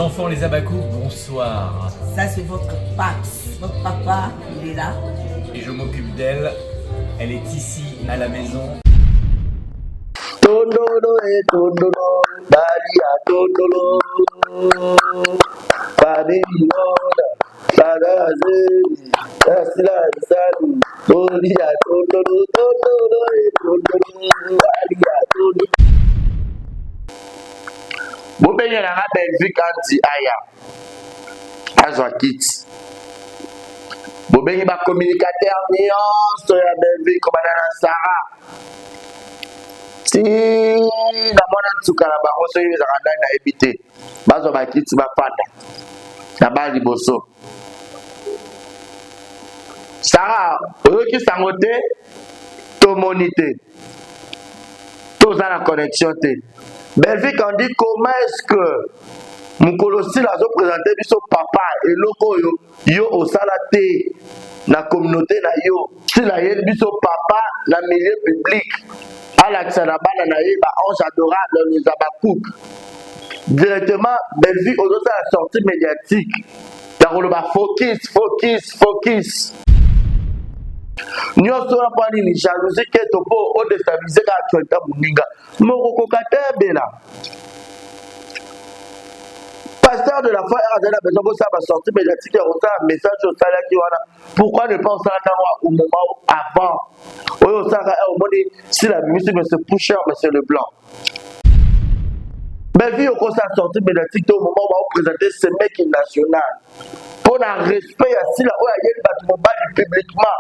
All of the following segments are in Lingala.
enfants les abacous, bonsoir. Ça c'est votre Pax. Votre papa, il est là. Et je m'occupe d'elle. Elle est ici à la maison. Tondolo et tondolo, Balia tondolo, Pamilioda, Padazeli, Tasila Salu, Tolia tondolo, tondolo et tondolo, Balia tondolo. Bobenye na Belgique anti aya. Azwa kit. Bobenye ba communicateur nuance ya Belgique comme na Sarah. Si na mwana ntuka na bango so ezaka ndani na yebi te bazwa bakiti bafanda na bali liboso Sarah oyoki sango te tomoni te toza na connexion te Belgique on dit comment est-ce que mokolo sila azopresente biso papa eloko oyo yo osala te na communauté na yo sila yebi biso papa na milieu public Alexandra bana na ye ba ange adorable les abakouk directement Belgique aux autres la sortie médiatique dans le ba focus nyonso na pani ni jalousie que topo o déstabiliser ka actualité muninga moko kokatebela pasteur de la foi a besoin de ça va sortir médiatique et un message au salaire qui voilà pourquoi ne pas ça au moment avant au si la musique me se pousse monsieur Leblanc belle vie au conseil sortie médiatique au moment où on présenter ce mec national pour un respect à si la où il y a le bâtiment publiquement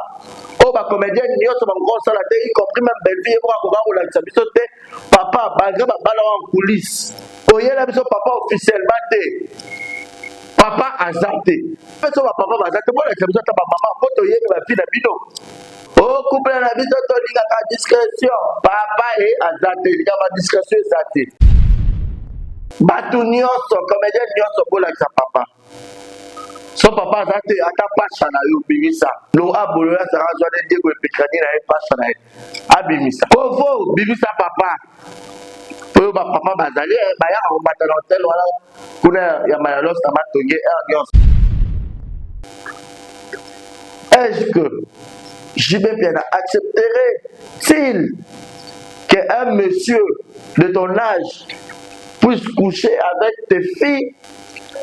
oh bah comédien n'y a pas grand salle y compris même belle vie pour avoir la sauté papa malgré ma balle en coulisses oye la biso papa officiellement te papa azate peso ba papa bazate bona ke biso ta ba mama poto yebe ba fille na bino o couple na biso to linga ka discrétion papa et azate linga ba discrétion azate batu nyonso comédien nyonso bola sa papa so papa azate ata pasha na yo bimisa lo abolo ya sara zo de diego epekani na e pasha na e abimisa kovo bimisa papa oyo ba papa bazali baya komata na hotel wala kuna ya mayalos na matonge ambiance est-ce que JB bien accepterait-il qu'un monsieur de ton âge puisse coucher avec tes filles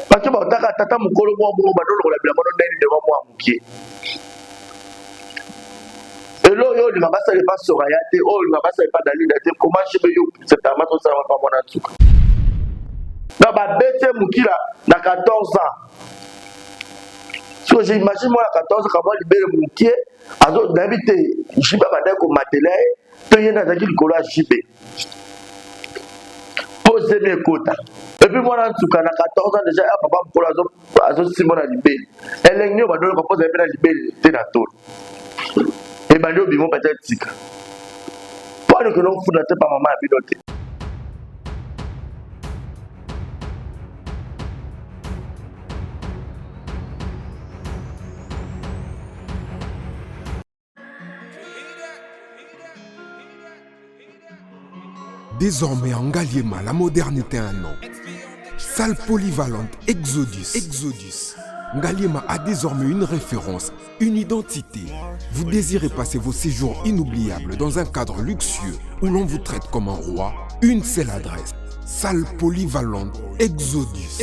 parce que bataka tata mukolo mo mo badolo la bila mono ndeni devant moi mukie elo yo li mabasa le pas soraya te o li mabasa le pas dalila te comment je peux yo c'est ta mato ça va pas mon atsuka na ba bete mukila na 14 ans so j'imagine moi à 14 ans comment libérer mukie azo d'habité jiba ba ko matela to yena zaki likolo a jibe poser mes quotas et puis moi en tout cas na 14 ans déjà papa mukolo azo simona libérer elengni ba dolo papa za libérer te na tolo et bandi obimo peut-être tika pour que l'on fout la tête par maman abidote Désormais en Ngaliema, la modernité a un nom. Salle polyvalente Exodus. Ngaliema a désormais une référence, une identité. Vous désirez passer vos séjours inoubliables dans un cadre luxueux où l'on vous traite comme un roi? Une seule adresse. Salle polyvalente Exodus.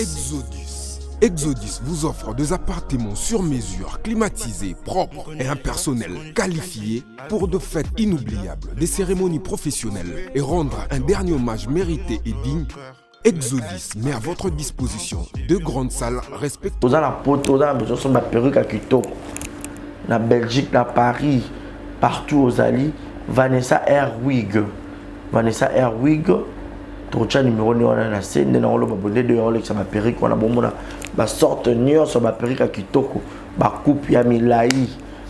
Exodus vous offre des appartements sur mesure, climatisés, propres et un personnel qualifié pour de fêtes inoubliables, des cérémonies professionnelles et rendre un dernier hommage mérité et digne. Exodus met à votre disposition deux grandes salles respectueuses. Vous avez la pote, vous avez besoin de ma perruque à Kitoko. Na Belgique, na Paris, partout aux alliés, Vanessa Airwig. Trocha numéro 9 on a la scène, on a le babonné de Rolex ma perruque, on a bon ma sorte nion sur ma perruque à Kitoko, ma coupe ya milai,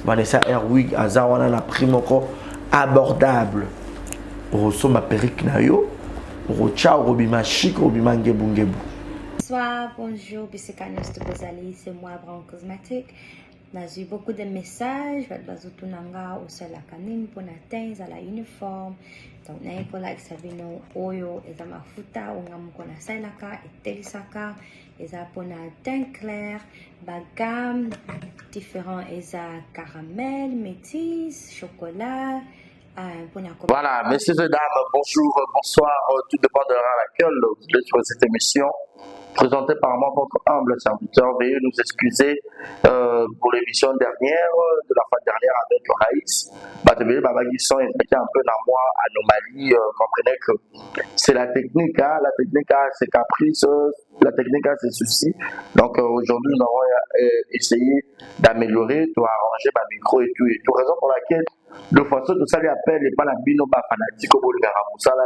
Vanessa Airwig, Aza on a la prime encore abordable. Rosso ma perruque na yo, Rocha robima chic, robima ngebu. Bonsoir, bonjour, Bissekanos de Bozali, c'est moi Brown Cosmétique. J'ai eu beaucoup de messages, bazutunanga osala kanini pour atteindre la uniforme. Donc na pour like sabino oyo eza mafuta onga mukona salaka etelisaka eza pour na teint clair, bagam différents eza caramel, métis, chocolat. Voilà, messieurs et dames, bonjour, bonsoir, tout dépend de l'heure à laquelle vous êtes sur cette émission présentée par moi, votre humble serviteur. Veuillez nous excuser pour l'émission dernière, de la fois dernière avec Raïs. Baba Guisson était un peu dans moi, anomalie, comprenez que c'est la technique, hein, la technique a ses caprices, la technique a ses soucis. Donc aujourd'hui, nous avons essayé d'améliorer, d'arranger ma micro et tout, raison pour laquelle de façon tout ça les appelle et pas la bino ba fanatique au le gara musala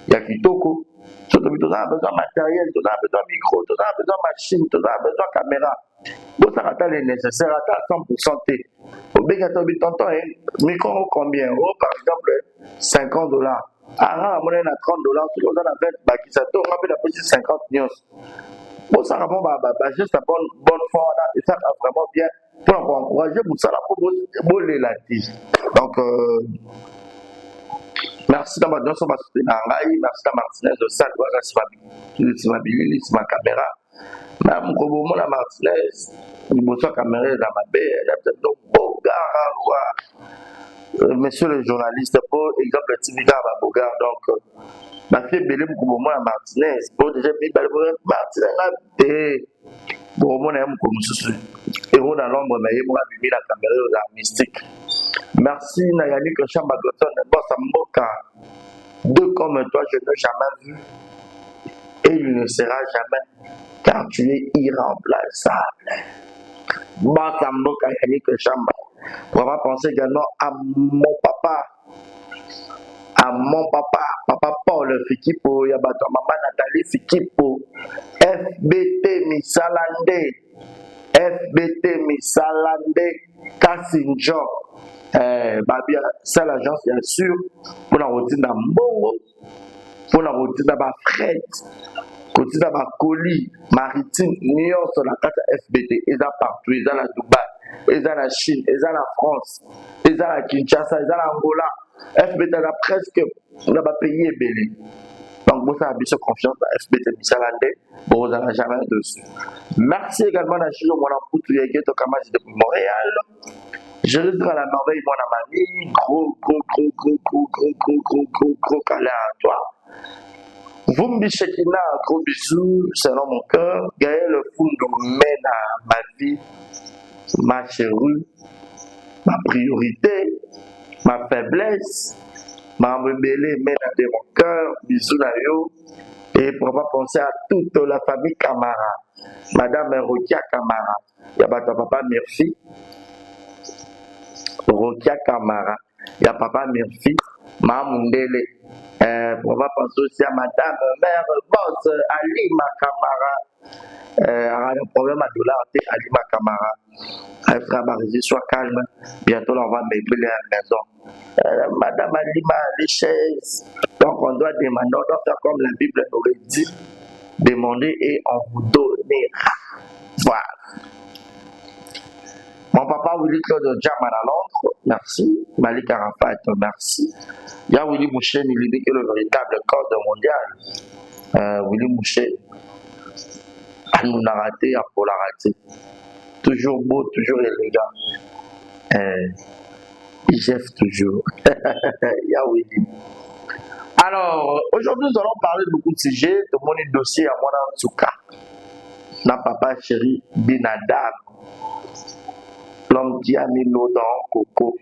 ya kitoko surtout tout ça a besoin matériel, tout ça a besoin micro, tout ça a besoin machine, tout ça a besoin caméra. Bon ça attend les nécessaires à 100% au bégato bitonto micro combien par exemple $50 ah mon à $30 tout on a 20 ba qui ça to rappelle la petite 50 news. Bon ça vraiment juste la bonne forme et ça a vraiment bien pour encourager pour ça pour la tige. Donc merci d'avoir donné son merci à Martinez de ça c'est ma caméra même comme la Martinez il bosse la caméra dans ma baie donc Bogar monsieur le journaliste pour exemple TV Bogar donc ma fille belé comme moi la Martinez pour déjà Martinez bon mon aime comme ceci héros dans l'ombre mais il m'a mis la caméra aux mystique. Merci Nayani Kochamba Goton Bossa Mboka. Deux comme toi je n'ai jamais vu et il ne sera jamais car tu es irremplaçable. Bossa Mboka Nayani Kochamba. On va penser également à mon papa. Papa Paul Fikipo, Yabato, maman Nathalie Fikipo, FBT Misalande, Kassinjo, Babia, c'est l'agence bien sûr, pour la routine d'un bongo, pour la routine d'un fret, routine d'un colis maritime, New York sur la carte FBT, ils ont partout, ils ont la Dubaï, ils ont la Chine, ils ont la France, ils ont la Kinshasa, ils ont l'Angola. FBT a presque n'a pas payé belé. Donc vous avez bien confiance dans FBT Misalande, bon vous n'avez jamais dessus. Merci également à Chilo mon amour tu es au Kamasi depuis Montréal. Je reste à la merveille mon ami, gros câlin à toi. Vous me bichekina, gros bisous, c'est dans mon cœur. Gaël Fundo mène à ma vie, ma chérie, ma priorité. Ma faiblesse, ma rebelle mène à mon cœur, bisous nayo, et pour pas penser à toute la famille Camara, Madame Rokia Camara, il y a papa Murphy, Rokia Camara, il y a papa Murphy, Mamundele, pour pas penser aussi à Madame Mère Boss, Alima Camara, un problème à dollar, Alima Camara. Elle fera Marie, sois calme. Bientôt, on va meubler la maison. Madame Alima, les chaises. Donc, on doit demander, on doit faire comme la Bible aurait dit. Demander et on vous donnera. Voilà. Mon papa Willy Claude Jaman à Londres, merci. Malik Arafat, merci. Il y a Willy Mouché, il dit que le véritable code mondial. Willy Mouché, à nous l'a raté, à pour la rater. Toujours beau, toujours élégant. Il geste toujours. Willy. Alors, aujourd'hui, nous allons parler de beaucoup de sujets, de mon dossier à moi en tout cas. Na papa chéri Binadab. L'homme qui a mis l'eau dans Coco.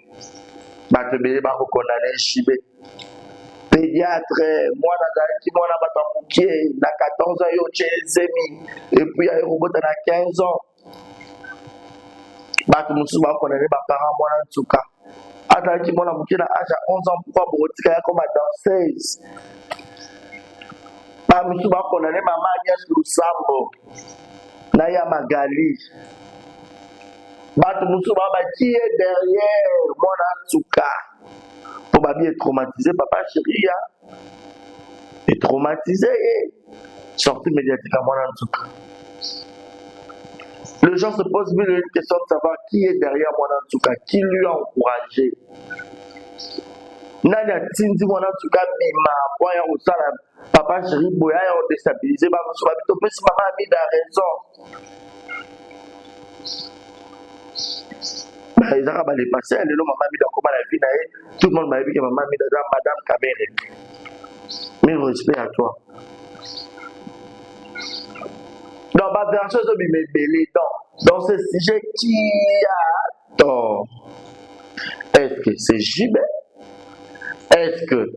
Batebele ba condamné Chibé. Pédiatre, moi na 14 ans yo chezemi et puis il y a robot na 15 ans. Batu musu ba condamné ba parents moi en tout cas. Ataki moi na mukie na âge à 11 ans pourquoi botika ya comme dans 16. Ba musu ba condamné maman Agnès Lusambo. Na ya Magali. Batu musu ba qui est derrière moi en tout cas. Pour ma vie est traumatisé, papa chéri est traumatisé et sorti médiatiquement en tout cas. Les gens se posent une question de savoir qui est derrière Mwana Nsuka, qui lui a encouragé. Nani a tindi Mwana Nsuka bima pour ya osala papa chéri boya ya déstabiliser ba mosu ba bito pesi maman Amida a raison. Bah ils ont les passer le maman Amida comment la vie nae tout le monde m'a dit que maman Amida madame Kamere. Mille respect à toi. Dans ma version de Bimébélé, dans ce sujet, qui a tort? Est-ce que c'est Jibé? Est-ce que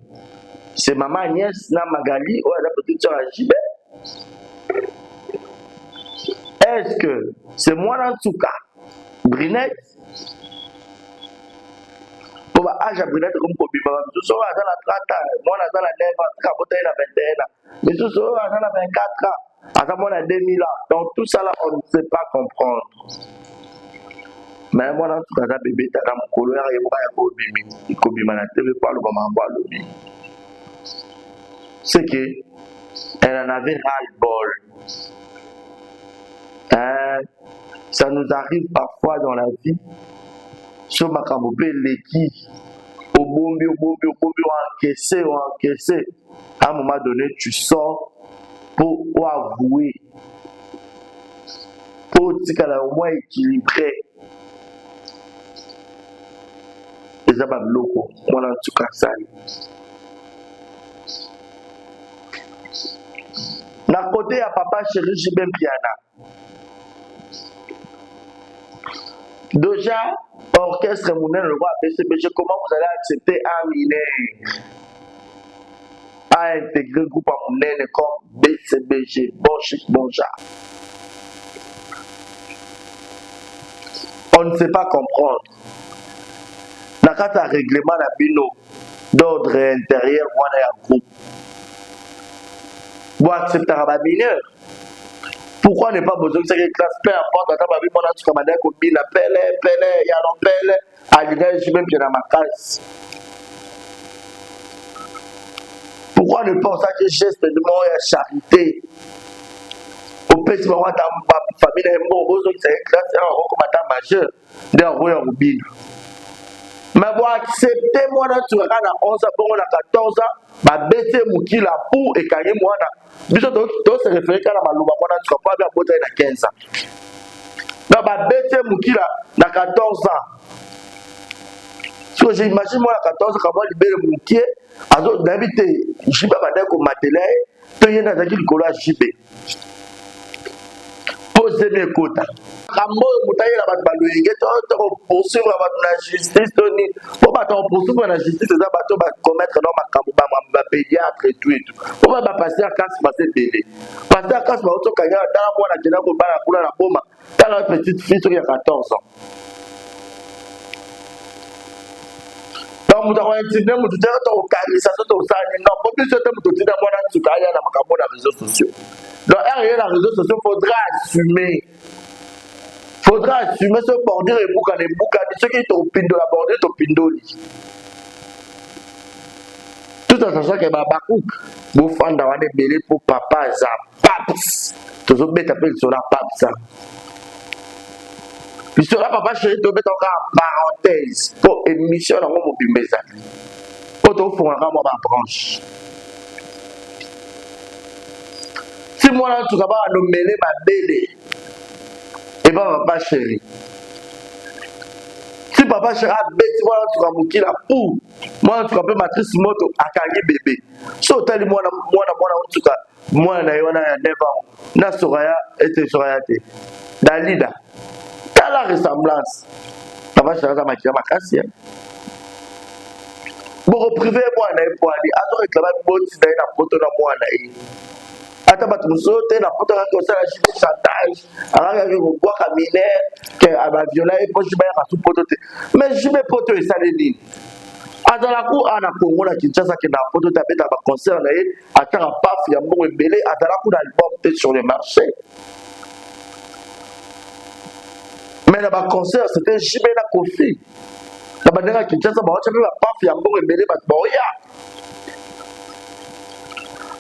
c'est maman Agnès Namagali ou la petite soeur à Jibé? Est-ce que c'est Mwana Nsuka? Brinette? Pour l'âge à Brinette, comme pour Bimba, tout ça, dans la 30 ans, moi, dans la 9 ans, quand on a 21 ans, mais tout ça, dans la 24 ans. À ce moment-là, 2000 ans. Donc tout ça là, on ne sait pas comprendre. Mais moi, dans tout cas, bébé, tu as mon colère et moi, il y a c'est qu'elle en avait ras-le-bol. Ça nous arrive parfois dans la vie. Sur ma camobé, l'équipe, au bombi, encaissé. À un moment donné, tu sors. Pour avouer, pour dire qu'elle est au moins équilibrée. Et ça va me loco, moi en tout cas ça. D'un côté, à papa chéri, j'ai bien piano. Déjà, orchestre Mounen, le roi BCBG, comment vous allez accepter un mineur à intégrer le groupe à Mounen comme BCBG, bon chic, bon genre. On ne sait pas comprendre. Dans un règlement d'ordre intérieur, on a un groupe. Vous acceptez un mineur. Pourquoi ne pas besoin de cette classe? Peu importe, on a vu mon autre commandant qui a pelle, il y a un pelle, à l'idée, je suis même bien dans ma case. Pourquoi ne pas que geste de mort et charité? Au petit moment, ta famille est morte, aux autres, c'est un recommandant majeur d'un roi Rubin. Mais vous acceptez, moi, tu regardes à 11 ans, à 14 ans, ma bête mouki la pour et carré moi. Bisous, tu se référer à la malouba, moi, tu vas pas bien botter à 15 ans. Mais ma bête mouki la 14 ans. Si j'imagine moi à 14 ans, comment libérer mon pied, alors d'habiter, je ne vais pas dire comme ma télé, tu es dans un collage JB. Posez mes quotas. Quand vous avez poursuivre la justice, pour poursuivre la justice, c'est ça, commettre un pédiatre et tout. Pour passer à casse, passer bébé. Passer à casse, dans la petite fille qui a 14 ans. Donc, nous avons intimidé, nous avons organisation de ça. Non, pour plus de temps, nous avons dit dans les réseaux sociaux. Donc, derrière les réseaux sociaux, il faudra assumer. Il faudra assumer ce border et boucan. Ceux qui sont au pindo, la border, au pindo. Tout en sachant que Babakouk, vous faites dans les bélés pour papa, ça, paps. Tous les autres appellent sur la paps. Puis sur la papa chéri, tu mets encore en parenthèse pour émission dans mon bimbeza. Pour te faire un ma branche. Si moi là tu vas nous mêler ma belle, et pas papa chéri. Si papa chéri a bête, moi là tu vas mouquer la poule. Moi là tu vas faire matrice moto à carrière bébé. Si au tel moi en tout cas, moi là on a 9 ans. Na Soraya était Soraya. Dalida. La ressemblance. Ça va changer ma casse. Bon, privé, moi, on a un point. Attends, réclamer une photo de moi. Attends, tu me sautes, la photo de la chantage. Alors, je vais voir caminer, que ma viola et puis je vais à tout poteau. Mais je vais poteau et ça les lignes. Attends, la cour, on a Congo, la Kinshasa, qui n'a pas photo tapé dans ma concert. Attends, un paf, il y a un bon embellé. Attends, la cour, l'album sur le marché. Mais dans ma concert, c'était Jimena Kofi. Dans ma dernière Kinshasa, je vais pas faire un bon embellé, mais bon,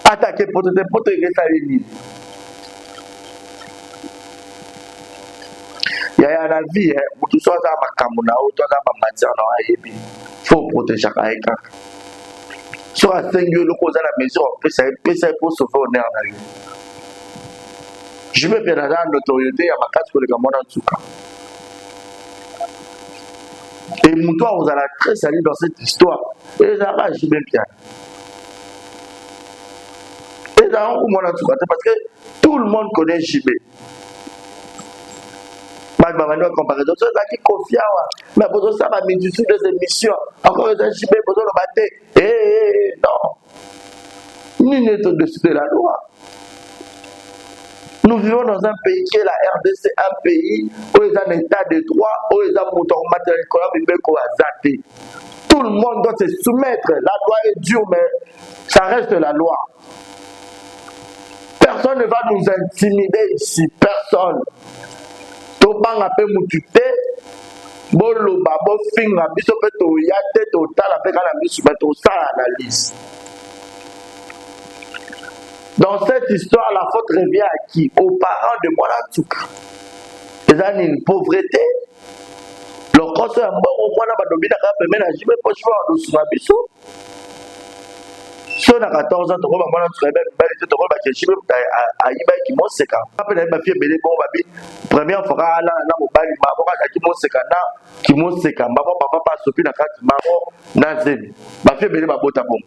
attaquer pour te et rester à l'ennemi. Il y a la vie, tout ça, ça va camona, tout ça va matière, il faut protéger quelqu'un. Sur la 5 le cause à la maison, ça pour sauver honneur. Je me fais dans la notoriété à ma casse pour les gamins en tout cas. Et Moutoua, vous allez très salir dans cette histoire. Et les Arabes, je vais bien. Et les Arabes, parce que tout le monde connaît JB. Comparaison, c'est ça qui confie. Mais pour ça, ma multitude des émissions, encore une JB, pour le battre. Non. Nous n'est au-dessus de la loi. Nous vivons dans un pays qui est la RDC, un pays où il y a un état de droit, où il y a un moteur matériel économique. Tout le monde doit se soumettre. La loi est dure, mais ça reste la loi. Personne ne va nous intimider ici. Personne. Tobanga pe mutute bolo babo finga biso pe to yate to tala pe kana biso pe to sa analyse. Dans cette histoire, la faute revient à qui? Aux parents de Mwanatsuka. Ils ont une pauvreté. Le conseil est bon au moins dans le domaine de la poche de Sumabiso. Si on a 14 ans, on va Mwanatsuka, on va Keshime, à Iba qui Monseka. Après, ma fille, première fois, là, mobile, maman, qui Monseka, qui Monseka, maman, papa, pas sopi, na carte, maman, Nazemi. Ma fille, ma bota bon.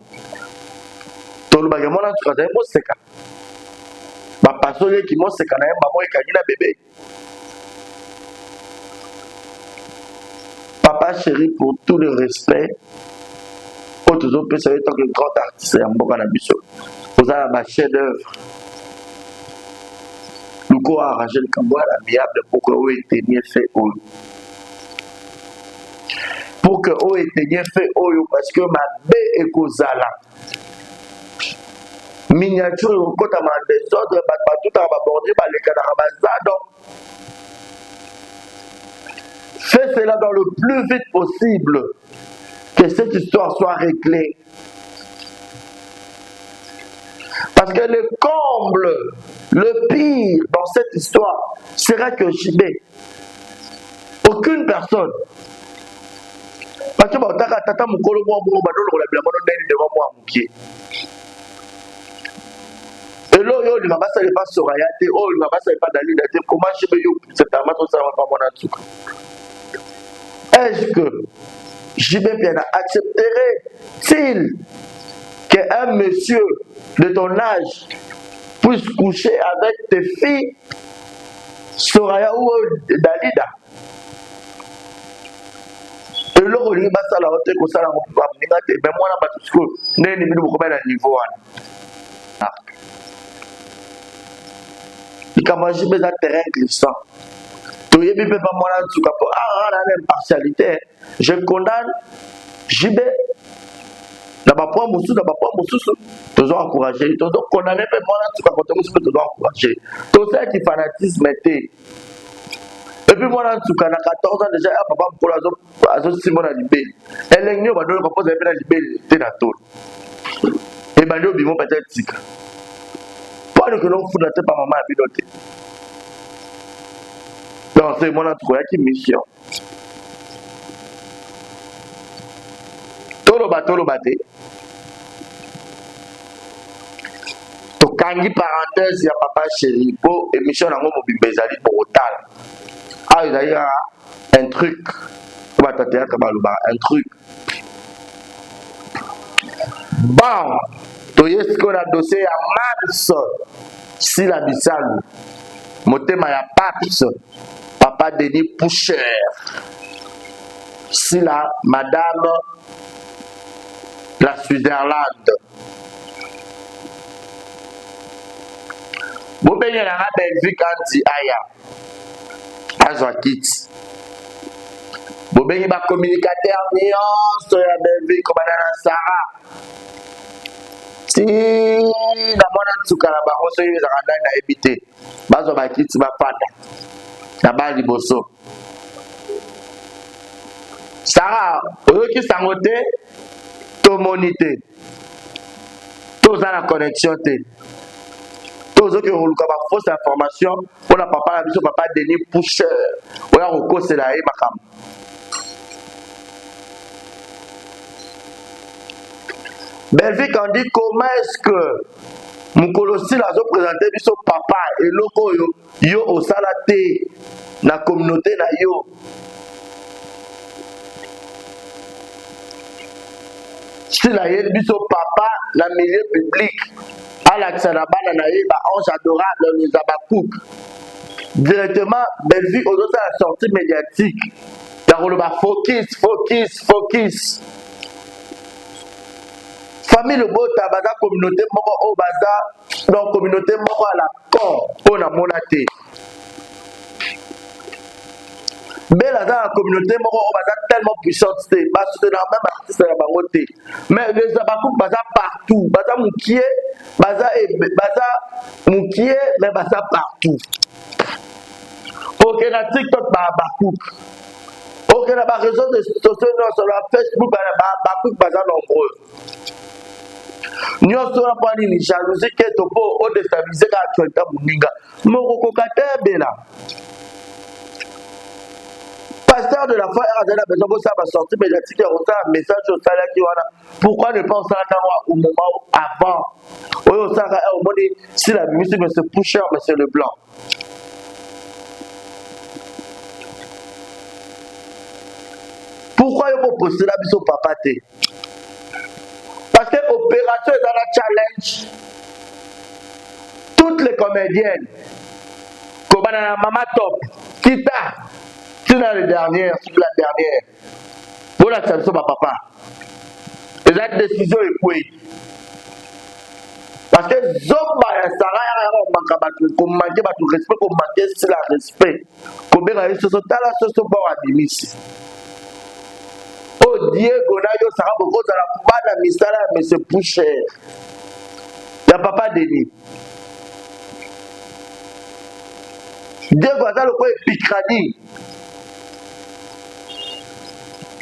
Tout le monde a dit que c'est ma passion qui m'a dit que maman est bébé. Papa chéri, pour tout le respect, autres peut savoir tant que grand artiste en Bokanabiso. Vous avez ma chef d'œuvre. Le corps a arrangé le cambois l'amiable pour que vous ayez fait au. Pour que vous ayez fait au, parce que ma bé est causala. Miniature au côté de désordre, tout à aborder par les canarabazades. Fais cela dans le plus vite possible, que cette histoire soit réglée. Parce que le comble, le pire dans cette histoire sera que JB, aucune personne. Parce que tata mukolo mo mo badolo la blamano ndeni devant moi mukie. Et là, il m'a pas salé pas sur Ayate, oh, il m'a pas salé pas d'aller d'aller. Comment je peux y cette amateur ça va pas mon atouka. Est-ce que JB bien accepterait-il qu'un monsieur de ton âge puisse coucher avec tes filles Soraya ou Dalida? Et là, il m'a salé la hôtel comme ça, mais moi, là, parce que n'est ni beaucoup à niveau. Comment je vais terrain glissant. Tu ne peux pas moi en tout cas pour l'impartialité. Je condamne JB. D'abord point Moussou, d'abord point Moussou. Tu dois encourager. Tu dois condamner moi en tout cas quand tu dois encourager. Tout ça qui fanatisme était. Et puis moi en tout cas, à 14 ans déjà, papa me colle à Simon à Libé. Elle est venue, papa pose un peu à Libé, t'es dans tout. Et ben nous vivons peut-être tic. Que l'on fout la tête par maman à piloter. Donc c'est mon entourage qui mission. Tolo baté. To kangi parenthèse ya papa chéri pour émission na mo bimbezali pour total. Ah il y a un truc. On va théâtre baluba un truc. Bon. Est-ce qu'on a dossier à Mars si la Bissalou Motema ya Paps Papa Denis Poucher si la Madame la Switzerland vous venez à la Belgique anti Aya Azwakit vous venez à communicateur nuance sur la Belgique comme Madame Sarah. Si la mona tsukala ba hoso yeza kanda na ebité bazo bakiti ba panda na bali boso Sarah oyoki sangote to monité to za la connexion te tous ceux qui ont eu fausse information, on a papa Denis Poucheur. On a recours là et makam. Belvique on dit comment est-ce que Mukolosi a présenté son papa et loko yo au salaté na communauté na yo. Si la yé biso papa la milieu public à l'Axanabana na yé ba ange adorable les abakouk directement Belgique aux autres à la sortie médiatique car on va focus famille le beau tabaza communauté moko au baza donc communauté moko à la corps on a monaté Bella dans la communauté moko au baza tellement puissante c'est parce que dans même artiste la bangoté mais les abakouk baza partout baza moukié baza moukié mais baza partout ok na TikTok ba abakouk ok na ba réseaux sociaux sur la Facebook ba abakouk baza nombreux nous sommes pas ni jalousie que to po o déstabiliser ka actualité muninga moko kokate bela pasteur de la foi a besoin de ça va sortir médiatique et rota message au salaire qui wana pourquoi ne pas en s'attendre au moment avant au ça au moni si la musique me se pousse mais c'est le blanc pourquoi il faut poster la biso papa té parce que l'opération est dans la challenge. Toutes les comédiennes, comme la Mama Top, Kita, c'est dans la dernière, pour la chanson de papa. Et la décision est quoi? Parce que Zomba et Sarah ont manqué de respect, ont manqué de respect. Comme ils se sont à la sauce pour Adimis. Oh Diego, Nayo, Sarah, beaucoup de la bande à Mistala, mais c'est plus cher. Il n'y a papa Denis. Diego, ça le quoi est picradi.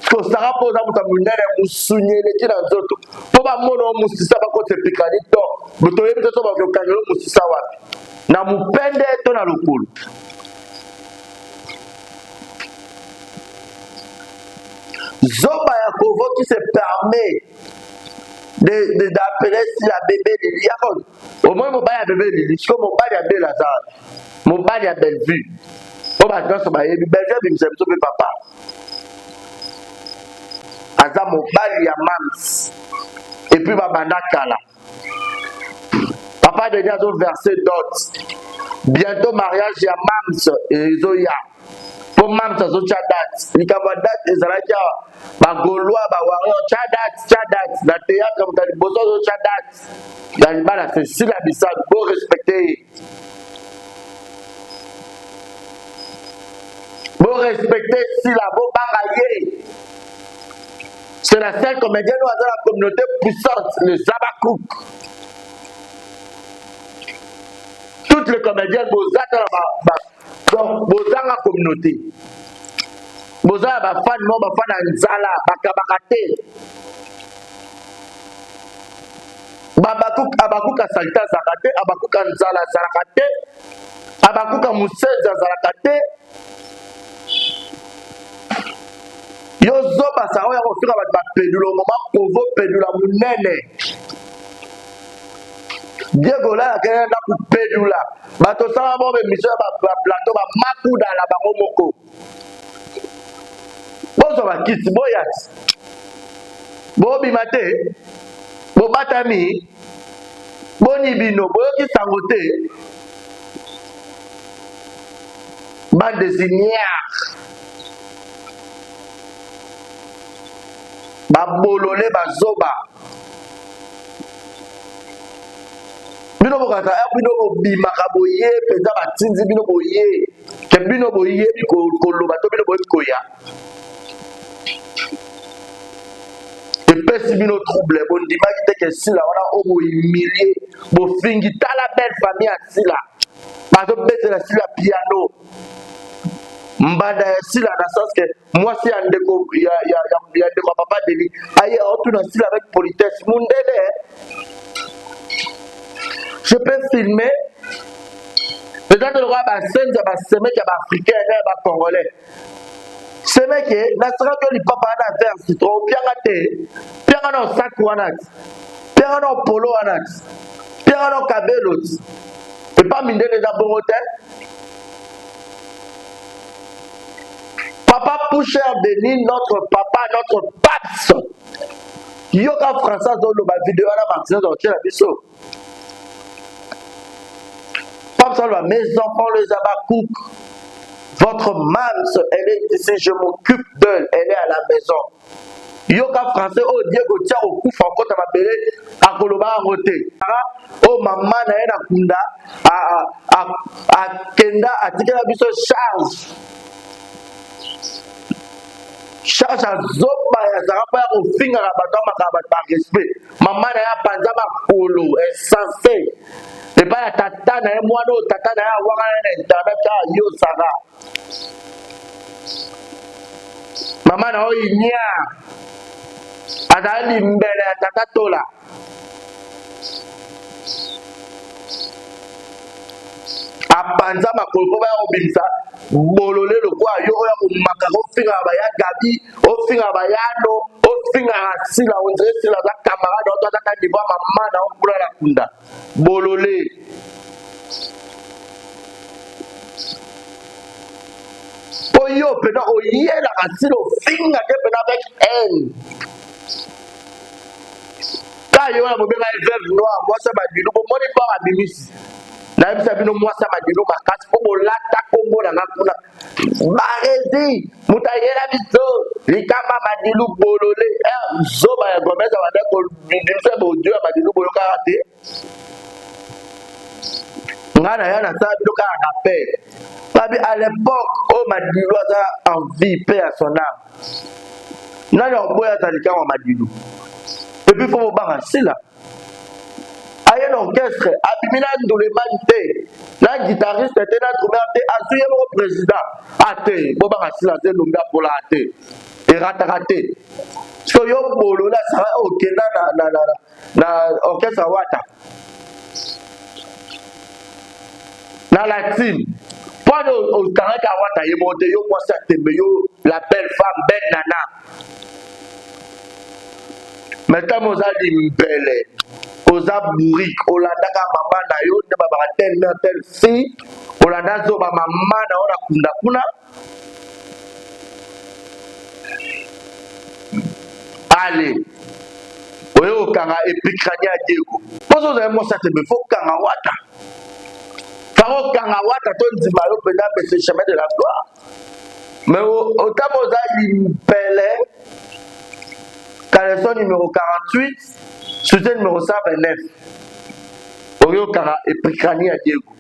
Parce que Sarah pose à Moutamuna et Moussounier, les gens dans autres. Pour pas mono Moussissa, pas contre picradi, donc, vous devez peut-être avoir le canot Moussissa. Na Moupende, ton à l'ocoul. Zoba Yakovo qui se permet d'appeler si la bébé Lili. Au moins, mon bail à bébé Lili. Je comme mon bail à belle Lazare. Mon bail à belle vue. On va dire que mon bail à belle vue, je me papa. Aza mon bail à Mams. Et puis ma bandakala. Papa de Diaz au verset d'autres. Bientôt mariage à Mams et Zoya. Pour Mams à Zochadat. Il y a des Zarakia. Bagoloa, Bawaro, Chadat, la théâtre comme t'as dit, Bozo, Chadat. L'animal a fait si la bissa, beau respecter. Beau respecter si la beau barailler. C'est la seule comédienne dans la communauté puissante, les Abakouk. Toutes les comédiennes, donc, Bozan la communauté. Boza ba fan mo ba fan nzala bakabakate abakuka salita zakate abakuka nzala zakate abakuka museza zakate yo zoba sa oya ko fika ba pedulo mama kovo pedula munene Diego la kena na ku pedula bato sala bo be mission ba plateau ba makuda la bango moko Bozo va quitter boyat. Bobi mate. Bobatami. Boni bino. Boyoki sangote. Bande désignière. Babolole bazoba. Bino bokata bino bimaka boye peza batinzi bino boye. Ke bino boye biko koloba to bino boye koya. Et puis si bino trouble bon dimaki te que si la wana obo humilié bo fingi ta la belle famille à si la parce que bête la si la piano mbanda ya si la dans le sens que moi si andeko ya ndeko papa Denis aye autour dans si avec politesse mundele je peux filmer Peut-être le roi Bassenza, c'est mec africain, congolais. C'est mec, nasara que le papa a faire citron, pianga no sakwanat, pianga no polo anat, pianga no kabelot. Et pas mine les aborotés. Papa Poucher Denis, notre papa, notre pape. Yoka François dans la vidéo à la Martine dans la biseau. Pape Salva, mes enfants, les abakouk. Votre maman, elle est ici, je m'occupe d'elle, elle est à la maison. Yoka Français, oh Diego, tiens au coup, encore à ma belle, à Koloba à roté. Oh maman, elle a kunda, à Kenda, à Tika la biseau, charge. Charge à Zoba, à Zarapa, au finger à Batama, par respect. Maman, elle a Panzama Kolo, elle est censée. Et pas la tata, moi, non, tata, n'a pas un internet, yo, ça va. Maman, n'a pas une nia. Adali mbele, tata, tola. Apanza makolo ba obimsa bolole le kwa yo ya makaro finga ba ya gabi o finga ba ya no o finga asila on dirait c'est la camarade on doit ta niveau maman na on kula la kunda bolole o yo pena o yela asila o finga ke pena avec elle ka yo na mobela veuve noir moi ça ba dilu ko moni pas abimisi na bisa bino mwasa madilo makasi po bolata kombo na ngakuna barezi mutayela biso likamba madilu bolole zoba ya gomeza wanda ko bidise bo dio madilu boloka te ngana yana sa bino ka na paix babi à l'époque oh madilu aza en vie paix à son âme nani oboya talika wa madilu et puis faut banga sila un orchestre, Abimina Ndoulemante, la guitariste était là, Azouye mon président, Ate, Boba Rassila, Lumba pour la Ate, et Rataraté. So yo bolo là, ça va ok, na orchestre Wata. Na la team. Pas au Taraka Wata, il monte, yo, moi, ça te yo, la belle femme, Ben Nana. Maintenant, moi, j'ai belle. Oza bourrique, Olanda ka maman na yo ne baba telle fille, Olanda zo ba maman na ona kunda kuna. Allez. Oyo kanga epikania Diego. Poso za mo sa te be fo kanga wata. Faro kanga wata to ndima yo pena be ce chemin de la gloire. Mais au tamo za limpele. Caleçon numéro 48. Sujet numéro 129. Oyo Kara et Prikani à Diego.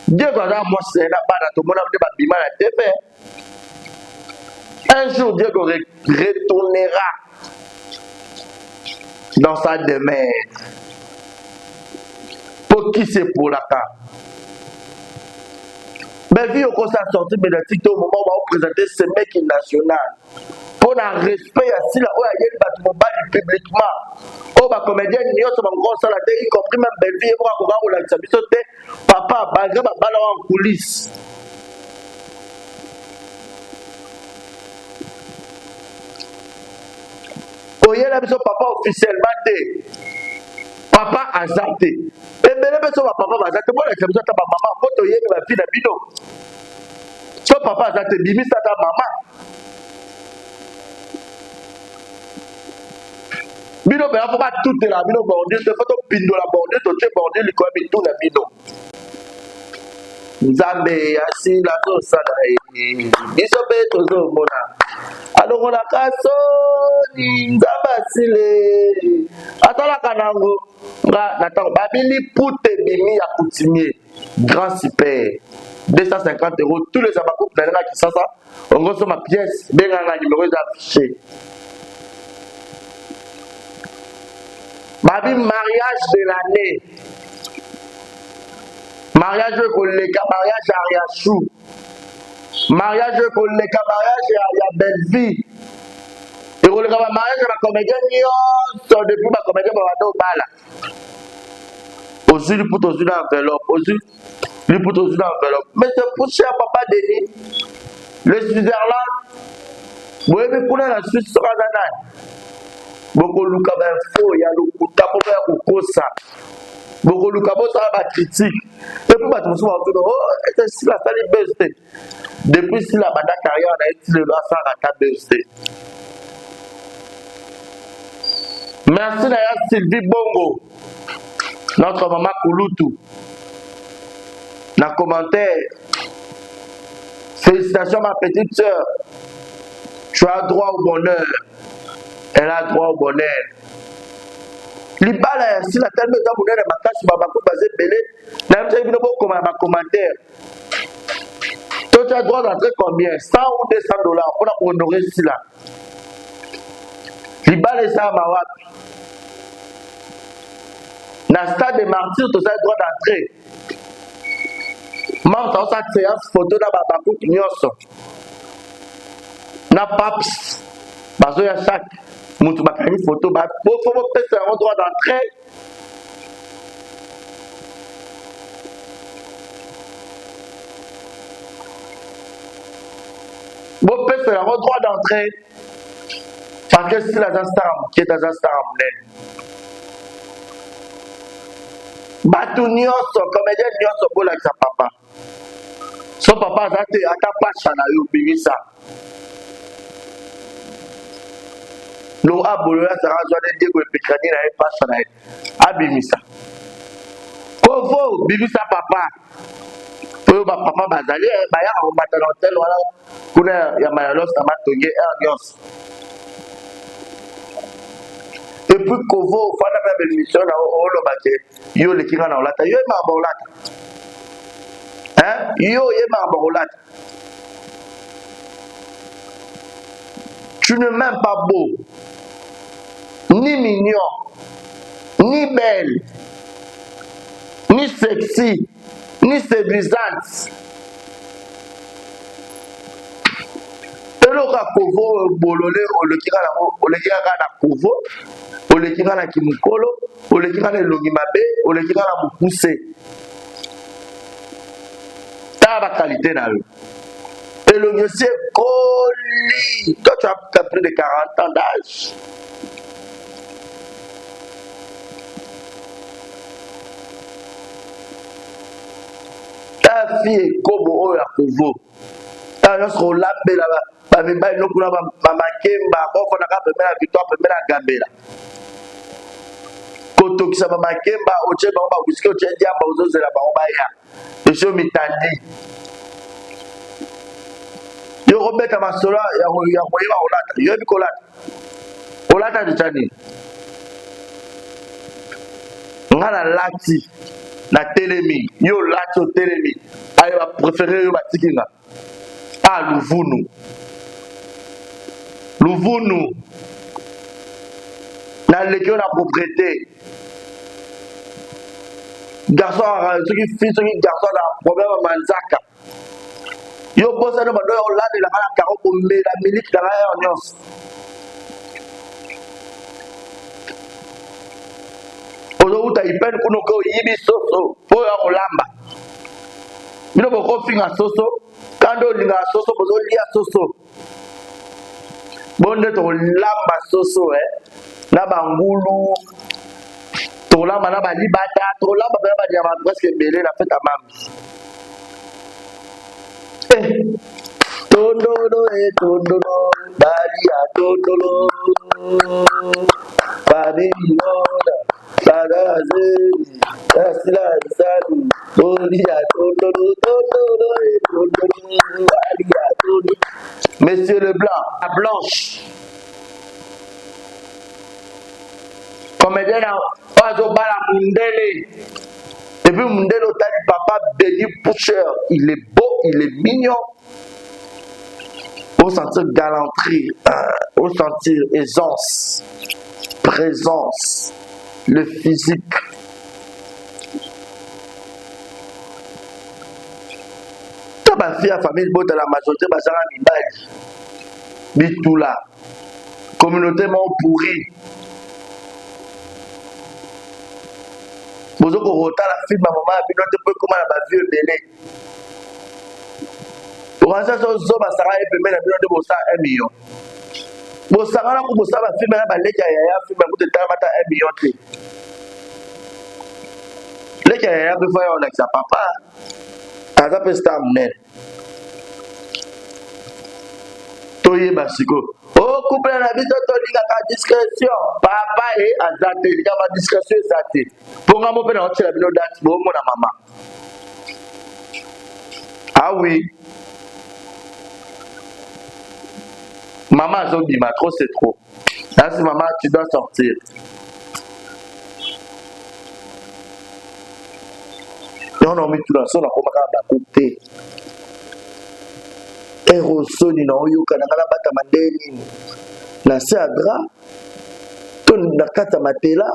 Diego a moi c'est la bande tout le monde a bima la TV. Un jour Diego retournera dans sa demeure. Pour qui c'est pour la cas? Mais vu qu'on s'est sorti médiatique au moment où on présentait ce mec national. Pour un respect à si la oya yel bâtiment publiquement. Oh bah comédien n'y a pas grand salle y compris même belle vie et moi comment on l'a dit papa malgré ma balle en coulisses. Oh yel a besoin papa officiellement té. Papa a zaté. Et belle besoin papa va zaté. Moi j'ai besoin de ta maman. Quand yel ma fille de bino. So papa a zaté bimi sa ta maman. Bino be faut pas tout la bino bordé de photo pindo la bordé to che bordé li ko bi tout la bino Nzambe asi la to sala biso be to zo mona alors on la kaso ni Nzamba sile atala kanango nga natang babili pute bimi ya coutumier grand super 250 € tous les abakoup na nga kisasa on goso ma pièce benga nga numéro affiché. Babi mariage de l'année. Mariage de collègue, mariage à Riachou. Mariage de collègue, mariage à Belleville. Et on le mariage à la comédienne, depuis ma comédienne, on va bala. Aussi, lui pour une enveloppe. Aussi, lui pour une enveloppe. Mais c'est pour cher, papa Denis. Le Switzerland. Vous voyez, pour la Suisse, ça va. Beaucoup de gens faux, il y a le coup de pour ça. Beaucoup de gens ça critique. Et puis, bah, tout le monde oh, c'est la salle BST. Depuis si la bande carrière, on a été le droit à la BST. Merci d'ailleurs Sylvie Bongo, notre maman Kouloutou. Dans le commentaire, félicitations ma petite soeur. Tu as droit au bonheur. Elle a droit au bonheur. Libala, si la telle maison bonheur est ma tâche, ma basé belé, n'a pas vu un commentaire. Toi, tu as droit d'entrer combien? 100 ou 200 dollars pour honorer cela. Libala, ça ma wapi. Dans le stade des martyrs, tu as droit d'entrer. Moi, tu as une séance photo dans ma bakou qui na paps. Parce que chaque moutou bakani photo, il faut peut-être un droit d'entrée. Bon, peut-être un droit d'entrée. Parce que c'est la Zastaram, qui est la Zastaram. Batu nyonso, comédien nyonso pour la sa papa. Son papa a été à ta page à la Bimisa. L'eau a boulé à sa raison de dire que le pécrani n'a pas changé. À Bimisa. Kovo, Bimisa papa. Pour papa Bazali, Baya, on va dans l'hôtel, voilà. Kuna ya Mayalos, Tamatongue, Ernios. Et puis Kovo, il faut faire une mission au Lobate. Yo le kinga na olata. Yo ma bolata. Hein? Yo ma bolata. Tu ne m'aimes pas beau, ni mignon, ni belle, ni sexy, ni séduisante. Et le Kovo bololé, le kinga na Kovo, le kinga na Kimukolo, le kinga na Longimabe, le kinga na Mukuse. T'as la qualité na eux. Et le monsieur Coli, toi tu as plus de 40 ans d'âge. Ta fille est comme au Kovo. Ta fille est comme là-bas. Mais bah il nous coule ma makemba. Bon, on a pas permis la victoire, permis la gambela. Koto qui ça ma makemba, au tché ba ba whisky, au tché diamba, aux autres là ba on ba ya. Je me tandi. Yo Robert Amasola, ya koyeba olata. Yo bi kolata. Olata de tani. Ngala lati na telemi. Yo lati au telemi. Ayo ba préféré yo ba tikinga. Ah Louvunu. Louvunu. Na lekio na propriété. Garçon, ceux qui font ceux qui garçon na problème manzaka. Yo bossa no bado yo lade la kala karo ko me la miliki da ya nyos. Ozo uta ipen kuno ko yibi soso po ya olamba. Mino boko finga soso, kando linga soso bozo lia soso. Bonde to lamba soso na bangulu. To lamba na ba libata, to lamba ba diama presque belé la fête à mambi. Tondolo tondolo, balia tondolo, Babylona, Bagaze, Kasila Salu, Bolia tondolo, tondolo tondolo, balia tondolo. Monsieur Leblanc, la Blanche. Comédien Oiseau Bala Mundele. Et puis Mundele Otali Papa Benny Pusher. Il est beau, il est mignon. Au sentir galanterie, au sentir aisance, présence, le physique. Toi, ma fille, la famille, de la majorité, Bazara Mibali. Bitoula. Communauté mon pourri. Bozo ko rota la film maman bino te pe comment na ba vieux belé. Pour ça so ba sara e pembe na bino de bosa 1 million. Bosa ngala ko bosa ba film na ba leka ya film ko te ta mata 1 million te. Leka ya pe fa on sa papa. Aza pe sta mnen. Toye basiko. Oh, couple na bito to linga ka discrétion. Papa et azate, linga ma discrétion azate. Pour nga mo pe na otela bino date bo mo na maman. Ah oui. Maman azobima trop c'est trop. Là c'est maman tu dois sortir. Non non mais tu dois sortir na koma ba côté. Erosoni na oyoka na ngala bata mandeni na se adra ton na kata matela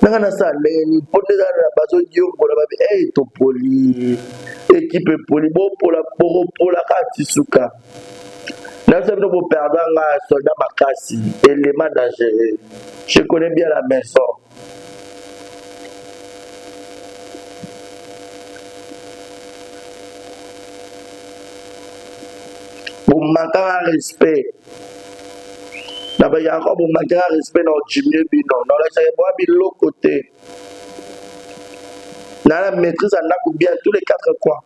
na ngana sa leni poteza na bazo yongo na babi to poli équipe poli bo pola ka tisuka na se no bo perdre nga soldat makasi élément dangereux. Je connais bien la maison. Vous manquez un respect. D'abord, il y a encore vous manquez un respect dans le Jimmy Bino. Dans la Chayeboa, de l'autre côté. Dans la maîtrise, on a bien tous les 4 coins.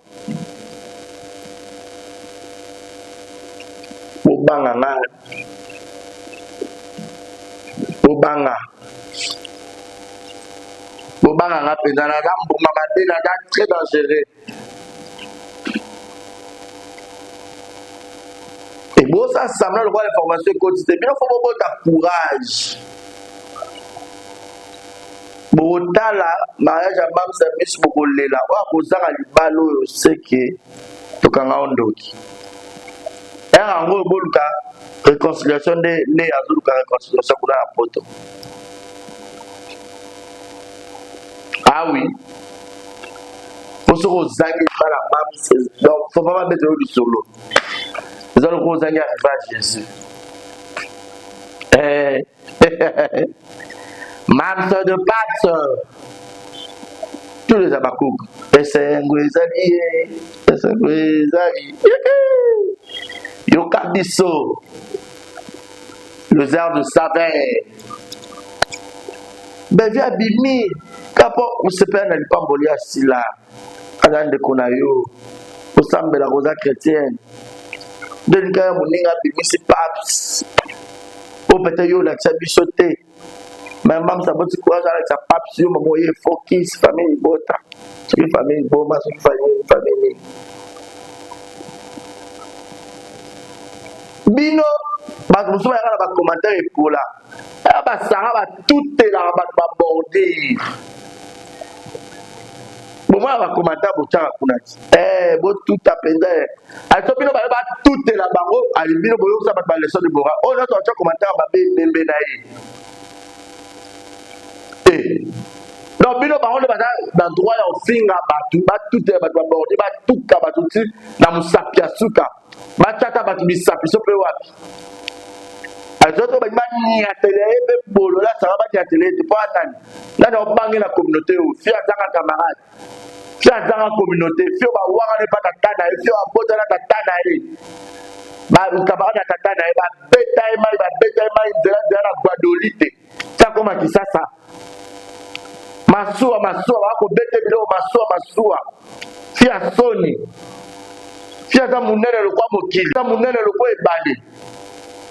Bobanga. Bobanga. Bobanga, dans la dame, pour m'amadé, la dame très dangereux. Et bon, ça, ça me donne l'information quotidienne. Il faut beaucoup de courage. Bon, là, mariage à Mam Samis, beaucoup de là. On a posé à l'ibalo, c'est que tu as un doki. Et en gros, la réconciliation de la réconciliation qu'on a à Poto. Ah oui. Pour ce qu'on a pas la Mam, donc il faut pas mettre du solo. Nous allons vous arriver à Jésus. Mam de Pat, tous les abakouk. C'est un guézali. C'est un guézali. Yokabiso. Le zère de Savin. Ben, viens Bimi. Kapo, on se perd dans le pamboli à Silla. Adan de Konayo. Au Sambe la Rosa chrétienne. D'un cas, mon ninga bimisi paps. Au peut-être yo la tchabichoté. Mais maman, ça va te courage avec sa paps. Yo, maman, il faut focus, famille, bota. C'est une famille, boma, c'est une famille. Bino, bah, vous savez, il y a un commentaire pour là. Bah, ça va tout est là, bah, bordé. Bon, moi, je vais commenter pour ça. Bon, tout a pendant. Alors, bino ba tout est là-bas. Ali bino boyo ça ba leçon de Bora. Oh, notre commentaire ba bembe naï. Donc, bino ba on ba dans droit au finga ba tout est ba bordé ba tout ka ba tout na musapia suka. Ba tata ba bisapi so pe wapi. Alors, to ba mani ya télé be bolo là ça va ba ya télé de pas nani. Là on bangue la communauté ou fia zanga camarade. Fia zanga communauté, fia ba wanga ne pas tata na fia abota na tata na ba camarade tata na ba beta mai de la Guadolite. Ça comme qui ça Masua ba ko bete bilo masua. Fia soni. Fia za munene lo kwa mokili. Za munene lo kwa ebale.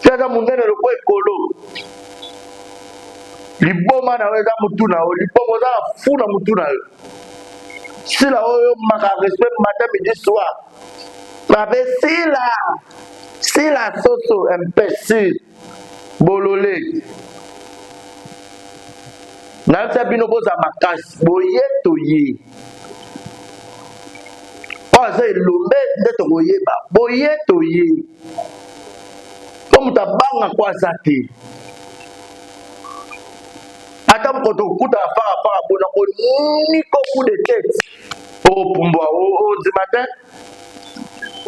Fia za munene lo kwa ekolo. Liboma na weza mutuna o liboma za funa mutuna. Sila oyo maka respect matin midi soir. Mabe sila soso imbécile bololé. Na sa bino boza makasi boye toye. Oza elombe ndeto boyeba boye toye. Comme tabanga kwa zate. Ata mkoto kuta fara bona oni ko coup de tête. O pumbwa o matin.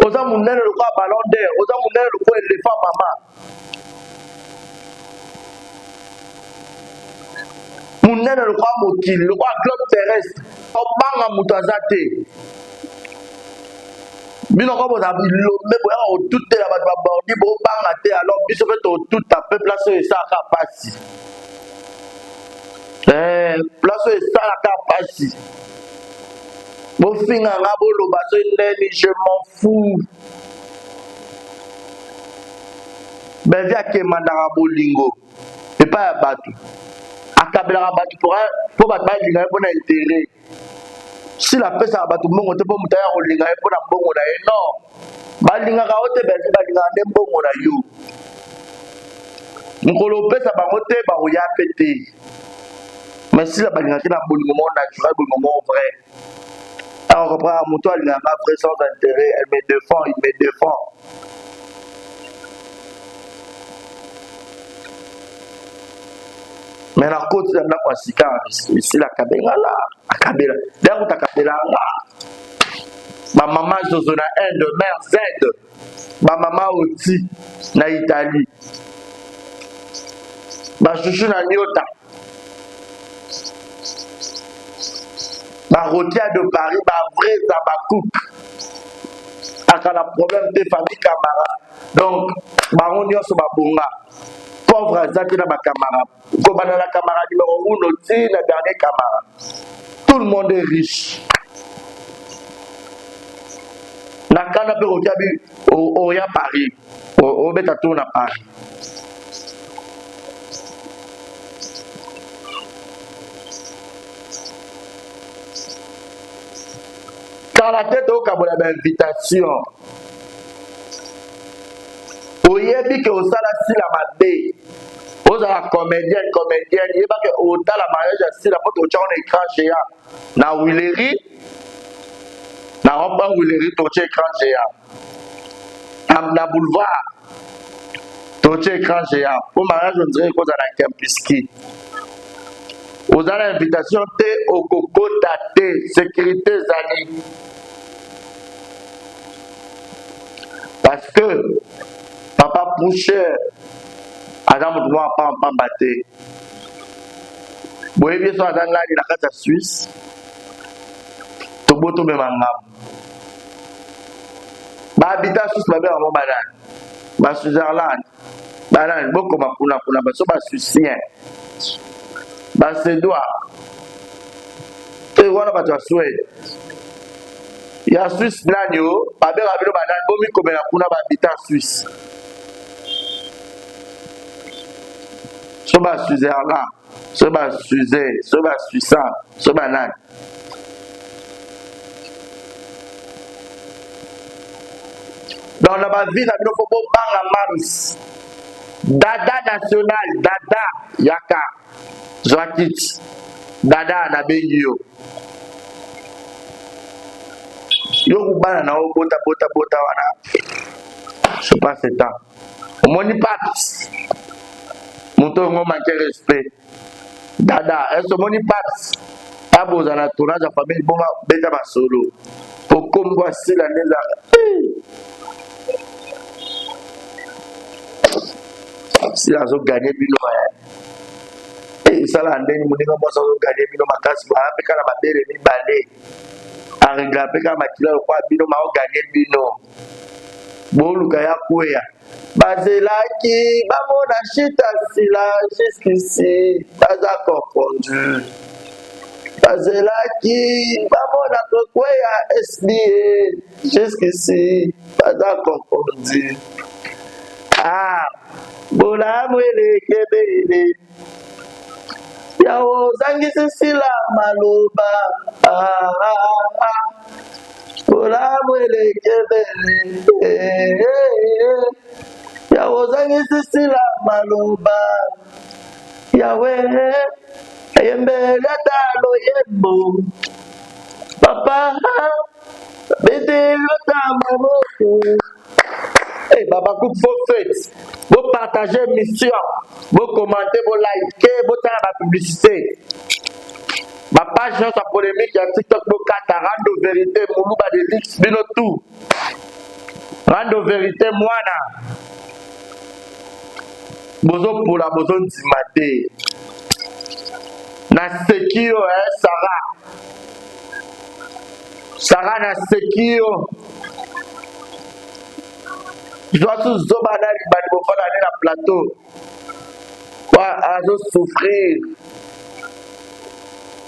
Oza munene le kwa ballon d'air, oza munene le kwa éléphant mama. Munene le roi mokili, le roi globe terrestre. Obanga mutu azate. Bino ko boza bilombe boya otutela bato babordi bobanga te alors biso pe totuta pe place oyo esalaka pasi. Place oyo esalaka pasi. Bofinga nga boloba so ndeni je m'en fous. Bevi akemandaka bolingo epai ya bato. Akabelaka bato po bato balinga ye mpo na intérêt. Si la pesa bato mbongo te po mutu aya kolinga ye mpo na mbongo na ye non. Balingaka yo te bevi balingaka nde mbongo na yo. Mokolo opesa bango te bakoya pe te. Mais si la balingaki na bolingo moko naturel bolingo moko vrai. Alors comprendre mutu alingaka vrai sans intérêt, elle me défend, il me défend. Mais la côte de la Kwasika, ici la Kabela, la Kabela. D'ailleurs, tu as Kabela là. Ma maman Zozona Inde, mère Z. Ma maman Oti, na Italie. Ma chouchou na Nyota. Ma rotière de Paris, ma vraie Zabakouk. Aka la problème des familles camarades. Donc, Baron Nyon sur ma bonga. Pauvre Zaki na ma camarade. Comme dans la camarade numéro 1 aussi, la dernière camarade. Tout le monde est riche. Na kana pe rotiabi au ya Paris. Au betatou na Paris. Quand la tête au Kabola d'invitation. Oyebi que osala si la mabe. Ozala comédienne, yeba que ota la mariage si la porte au écran géant. Na Willery, na robe Willery toche écran géant. Na boulevard toche écran géant. Pour mariage on dirait qu'on a la Kempiski. Ozala invitation te au coco tate sécurité zali. Parce que papa Poucher Adam Moutouan pas en batté. Vous voyez bien sûr Adam là, il a la Suisse. Tobo même en Nam. Bah habitat Suisse, ma mère en banane. Bah Switzerland. Banane, beaucoup ma kuna, bah so bah Suissien. Bah c'est doigt. Et voilà bah tu as Suède. Il y a Suisse nanyo, bah bien rabino banane, bon mi comme la kuna bah habitat Suisse. Soba Switzerland, soba Suisse, soba Suissant, soba Nan. Dans la vie, il faut pas la Maris. Dada national, Dada Yaka, Joakit, Dada Nabengio. Yo kubana na bota wana. Je sais pas c'est temps. Moni paps. Monto ngo manque respect. Dada, est-ce que moni paps? Aboza na tournage de famille bon beta ba solo. Pour comme voici la neza. Si la zo gagner bino eh ça la ndeni muninga mo zo gagner bino makasi ba peka na babere ni balé. A régler peka makila ko bino ma o gagner bino. Boluka ya koya. Bazelaki, bamona chita sila jusqu'ici, baza confondu. Bazelaki, bamona kokwea SBA jusqu'ici, baza confondu. Ah, bola mwele kebele. Yawo zangisi sila maloba. Bola mwele kebele. Yawozangisi sila maloba Yahweh Ayembele talo yembo Papa Bede lota mamoko. Eh Baba Coupe faut faites. Vous partagez mission. Vous commentez, vous likez, vous faites la publicité. Ma page sur sa polémique, il y a TikTok, vous rendre vérité, Moulouba de Lix, bino tout. Rendre vérité, moana. Bozo pour la bozo dimate. na sekio Sarah na sekio Joasu zoba na libani bofana na plateau azo souffrir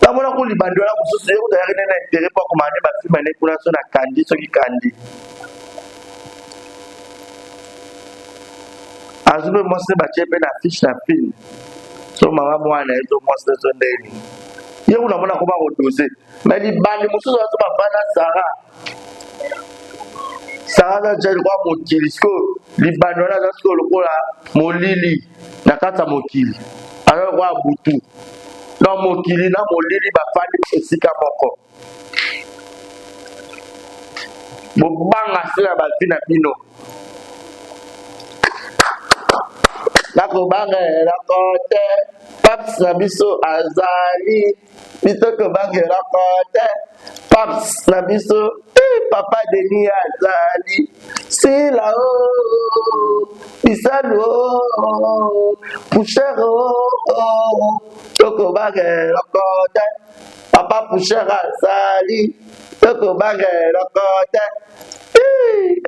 namona ko libando la kususu yo tayari na intérêt pour commander ba film na kuna so na kandi so ki kandi azube mosne ba chepe na fiche na film so mama mwana ezo mosne so ndeni ye unamona ko ba ko doser mais libandi mususu so ba fana Sarah na jeli kwa mokili siko libando na za siko lokola molili na kata mokili alors kwa butu na mokili na molili bafandi esika moko bobanga sila bavi na bino nakobanga rakote paps na biso azali bitoko bange rakote paps na biso papa Denis azali c'est là-haut bisalo poucher toko bange rakote papa poucher azali toko bange rakote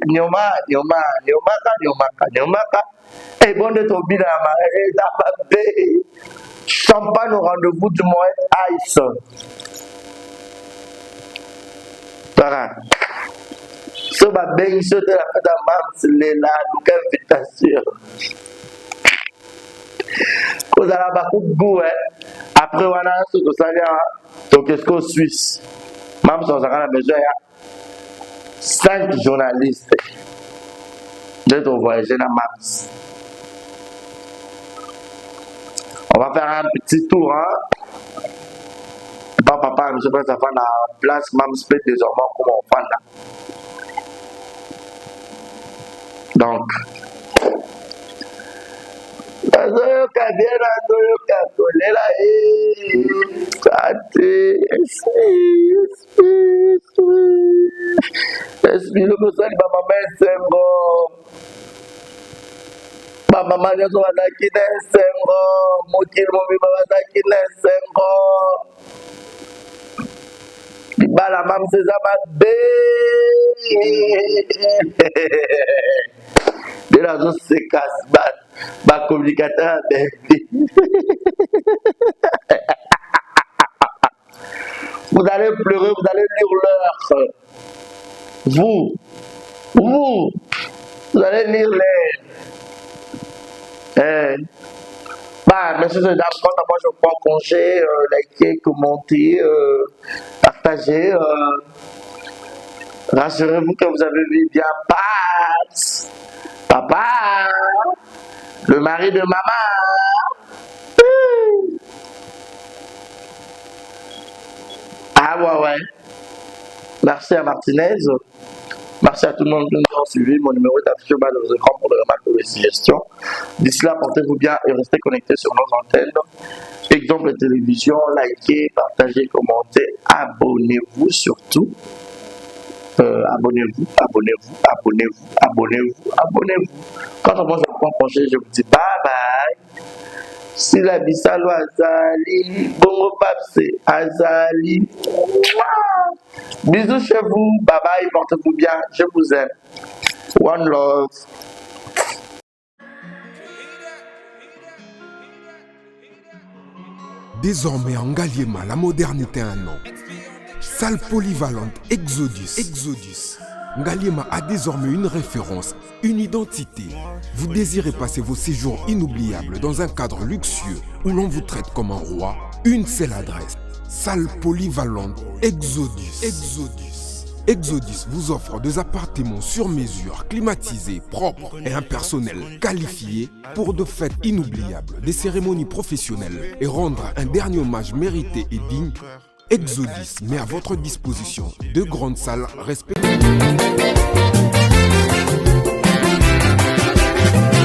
nyoma et bon de ton bilan champagne au rendez-vous du Moët Ice. Voilà. Ce babé, il se de la fête à Mams, les là, donc invitation. Vous avez beaucoup de goût, hein. Après, on a ce que ça y a, donc qu'est-ce qu'on Suisse. Mams, on a besoin, il y a 5 journalistes. D'être voyager dans Mams. On va faire un petit tour, hein. Papa, je pense que ça fait la place, même si désormais, comment on fait là. Donc, Mama nyoto wadaki na sengo, mokili mobiba wadaki na sengo. Bala mam seza mabe. De la zone se casse ba communicateur baby. Vous allez pleurer, vous allez lire l'heure. Vous allez lire l'air. Mais c'est ça, quand moi je prends congé, liker, commenter, partager. Rassurez-vous que vous avez vu bien Papa, le mari de maman. Ah ouais. Merci à Martinez. Merci à tout le monde qui nous a suivi. Mon numéro est affiché bas dans vos écrans pour de remarques ou des suggestions. D'ici là, portez-vous bien et restez connectés sur nos antennes. Exemple de télévision, likez, partagez, commentez, abonnez-vous surtout. Abonnez-vous. Quand on mange un point penché, je vous dis bye bye. Si la bisalo azali, bongo papse azali. Bisous chez vous, bye bye, portez-vous bien, je vous aime. One love. Désormais en Ngaliema, la modernité a un nom. Salle polyvalente Exodus. Ngaliema a désormais une référence, une identité. Vous désirez passer vos séjours inoubliables dans un cadre luxueux où l'on vous traite comme un roi? Une seule adresse. Salle polyvalente Exodus. Exodus vous offre des appartements sur mesure, climatisés, propres et un personnel qualifié pour de fêtes inoubliables, des cérémonies professionnelles et rendre un dernier hommage mérité et digne. Exodus met à votre disposition deux grandes salles respectives.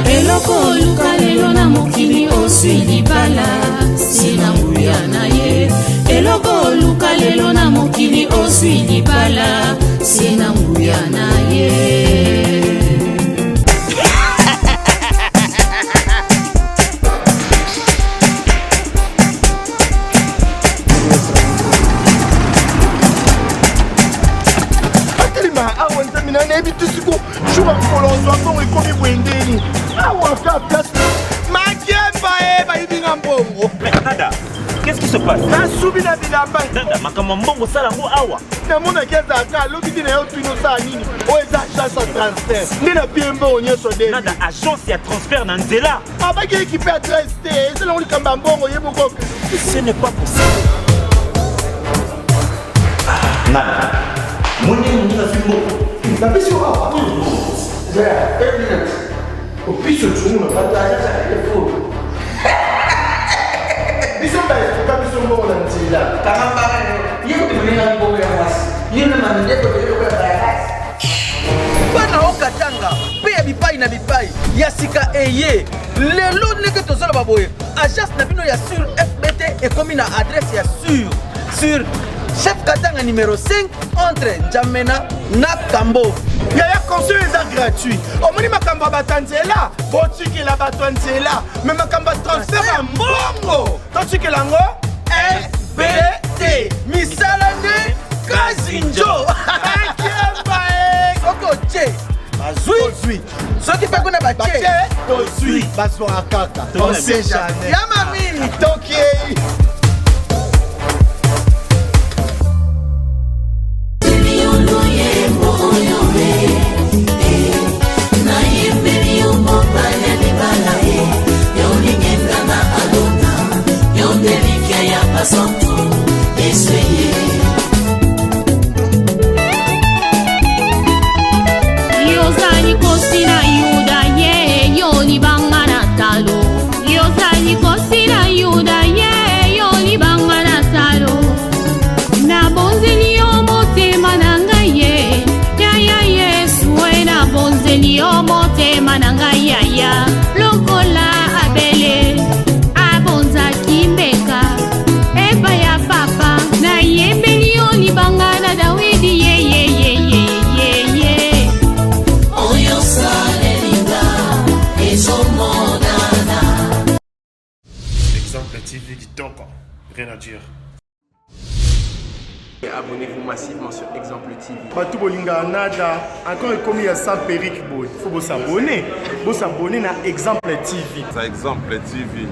Eloko luka lelo na mokili oswili bala sina nguya na ye. Eloko luka lelo na mokili oswili bala sina nguya na ye. mbongo ekomi bwendeni awa kaka makemba bayibinga mbongo. Nada, qu'est-ce qui se passe? nasubi na bilamba Nada, makambo mbongo sala ngo awa. namonaki ezalaka alobi ntina yo twino osala nini oyo eza agence ya transfert nde na pie mbongo nyonso de Nada, agence ya transfert na nzela. abaki ekipe adresse te ezelango likambo ya mbongo yebokoka. Ce n'est pas possible. Nada, moni na fimbo. napesi yo awa opiso tungu na bato agence ya telefone biso baesuka biso mbongo na nzela Kangamba yekotemelenga mbongo ya mwasi. Yena mandeko beleko ya bayakasi. bana okatanga mpe ya bipai na bipai ya sika eye lelo ndenge tozoloba boye agence na bino ya sur fbt ekomi na adresse ya sur chef katanga numéro 5 entre njamena na kambo. yaya conseil eza gratuit omoni makambo ya bato ya nzela botikela bato ya nzela me makambo ya transfert ya mbongo totikela yango fbt misala nde kasi njo soki otie bazwi soki mpe kuna batie tozwi bazwaka kaka on sait jamais ya mami tokei Yozani kosina yuda ye yoni bangana talo. Yozani kosina yuda ye yoni bangana talo. Na bonzeli yo motema na ngai ye. Yaya Yesu we na bonzeli yo motema na ngai yaya. Lokola abele abonzaki mbeka. Eba ya papa na yembeli yo ni bangana Dawidi ye ye ye ye ye ye. Oyo salenga ezomonana. Exemple TV Kitoko, rien à dire. Abonnez-vous massivement sur Exemple TV. bato bolinga nada encore ekomi ya sans périque boy faut bosabonner na exemple tv Ça Exemple TV.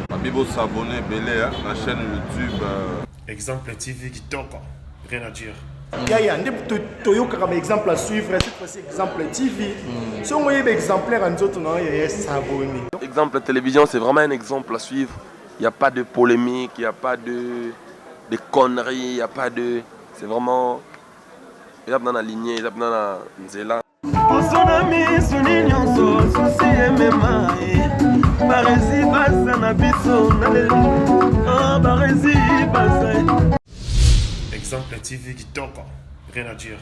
Babi s'abonner belé na chaîne YouTube. Exemple TV Kitoko, rien à dire. yaya nde toyokaka baexemple à suivre cette fois-ci exemple tv so moyeba exemplaire ya nzoto na yo yaya sabone. Exemple télévision, c'est vraiment un exemple à suivre. Il n'y a pas de polémique, il n'y a pas de conneries, il n'y a pas de... C'est vraiment... Il y a dans la lignée, il y a dans la nzela. Exemple TV Kitoko, rien à dire.